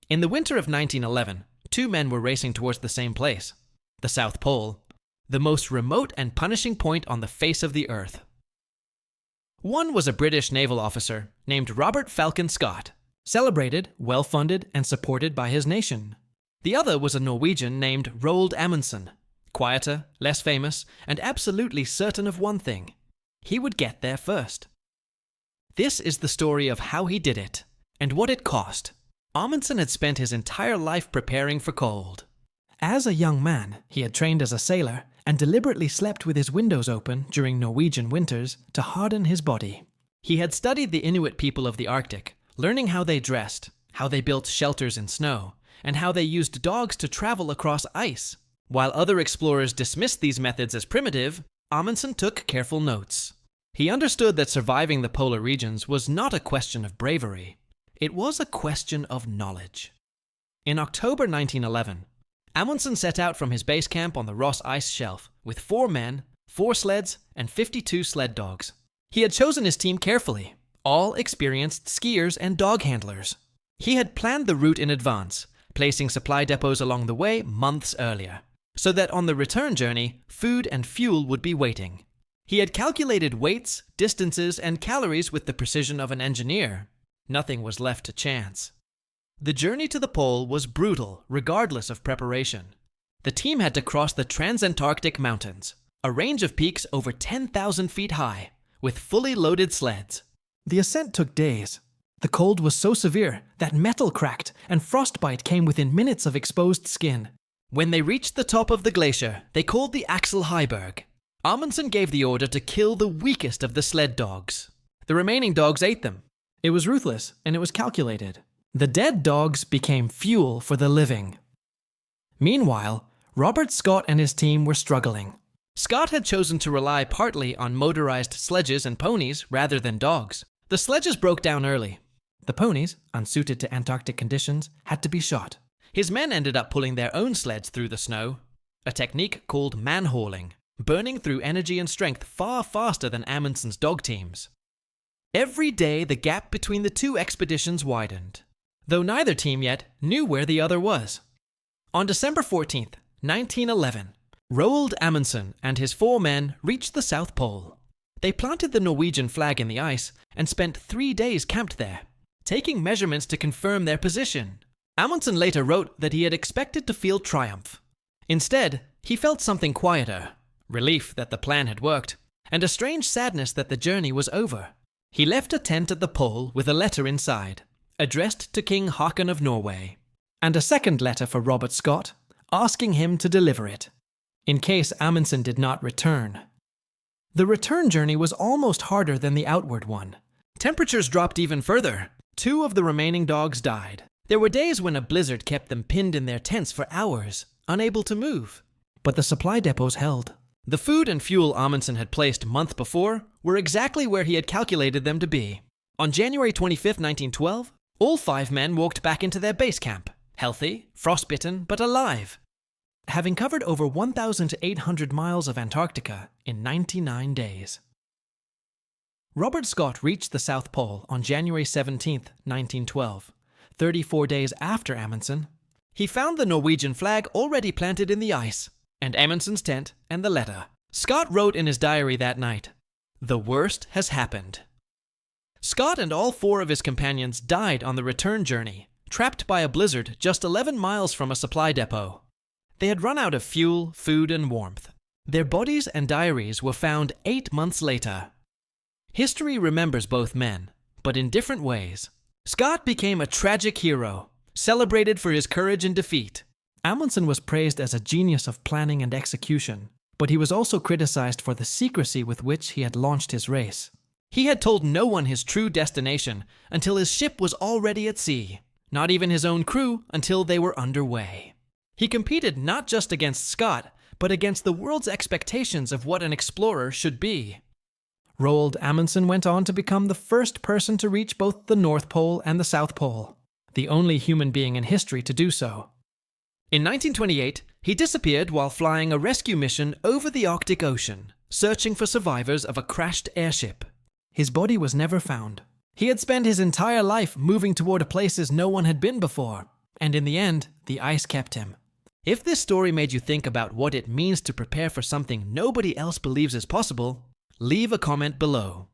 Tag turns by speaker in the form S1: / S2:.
S1: In the winter of 1911, two men were racing towards the same place, the South Pole, the most remote and punishing point on the face of the Earth. One was a British naval officer named Robert Falcon Scott, celebrated, well-funded, and supported by his nation. The other was a Norwegian named Roald Amundsen, quieter, less famous, and absolutely certain of one thing: he would get there first. This is the story of how he did it, and what it cost. Amundsen had spent his entire life preparing for cold. As a young man, he had trained as a sailor and deliberately slept with his windows open during Norwegian winters to harden his body. He had studied the Inuit people of the Arctic, learning how they dressed, how they built shelters in snow, and how they used dogs to travel across ice. While other explorers dismissed these methods as primitive, Amundsen took careful notes. He understood that surviving the polar regions was not a question of bravery. It was a question of knowledge. In October 1911, Amundsen set out from his base camp on the Ross Ice Shelf with 4 men, 4 sleds, and 52 sled dogs. He had chosen his team carefully, all experienced skiers and dog handlers. He had planned the route in advance, placing supply depots along the way months earlier, so that on the return journey, food and fuel would be waiting. He had calculated weights, distances, and calories with the precision of an engineer. Nothing was left to chance. The journey to the pole was brutal, regardless of preparation. The team had to cross the Transantarctic Mountains, a range of peaks over 10,000 feet high, with fully loaded sleds. The ascent took days. The cold was so severe that metal cracked and frostbite came within minutes of exposed skin. When they reached the top of the glacier, they called the Axel Heiberg. Amundsen gave the order to kill the weakest of the sled dogs. The remaining dogs ate them. It was ruthless, and it was calculated. The dead dogs became fuel for the living. Meanwhile, Robert Scott and his team were struggling. Scott had chosen to rely partly on motorized sledges and ponies rather than dogs. The sledges broke down early. The ponies, unsuited to Antarctic conditions, had to be shot. His men ended up pulling their own sleds through the snow, a technique called man-hauling, burning through energy and strength far faster than Amundsen's dog teams. Every day, the gap between the two expeditions widened, though neither team yet knew where the other was. On December 14th, 1911, Roald Amundsen and his 4 men reached the South Pole. They planted the Norwegian flag in the ice and spent 3 days camped there, taking measurements to confirm their position. Amundsen later wrote that he had expected to feel triumph. Instead, he felt something quieter, relief that the plan had worked, and a strange sadness that the journey was over. He left a tent at the pole with a letter inside, addressed to King Haakon of Norway, and a second letter for Robert Scott, asking him to deliver it, in case Amundsen did not return. The return journey was almost harder than the outward one. Temperatures dropped even further. 2 of the remaining dogs died. There were days when a blizzard kept them pinned in their tents for hours, unable to move. But the supply depots held. The food and fuel Amundsen had placed a month before were exactly where he had calculated them to be. On January 25, 1912, all 5 men walked back into their base camp, healthy, frostbitten, but alive, having covered over 1,800 miles of Antarctica in 99 days. Robert Scott reached the South Pole on January 17, 1912, 34 days after Amundsen. He found the Norwegian flag already planted in the ice, and Amundsen's tent and the letter. Scott wrote in his diary that night, "The worst has happened." Scott and all 4 of his companions died on the return journey, trapped by a blizzard just 11 miles from a supply depot. They had run out of fuel, food, and warmth. Their bodies and diaries were found 8 months later. History remembers both men, but in different ways. Scott became a tragic hero, celebrated for his courage in defeat. Amundsen was praised as a genius of planning and execution, but he was also criticized for the secrecy with which he had launched his race. He had told no one his true destination until his ship was already at sea, not even his own crew until they were underway. He competed not just against Scott, but against the world's expectations of what an explorer should be. Roald Amundsen went on to become the first person to reach both the North Pole and the South Pole, the only human being in history to do so. In 1928, he disappeared while flying a rescue mission over the Arctic Ocean, searching for survivors of a crashed airship. His body was never found. He had spent his entire life moving toward places no one had been before, And in the end, the ice kept him. If this story made you think about what it means to prepare for something nobody else believes is possible, leave a comment below.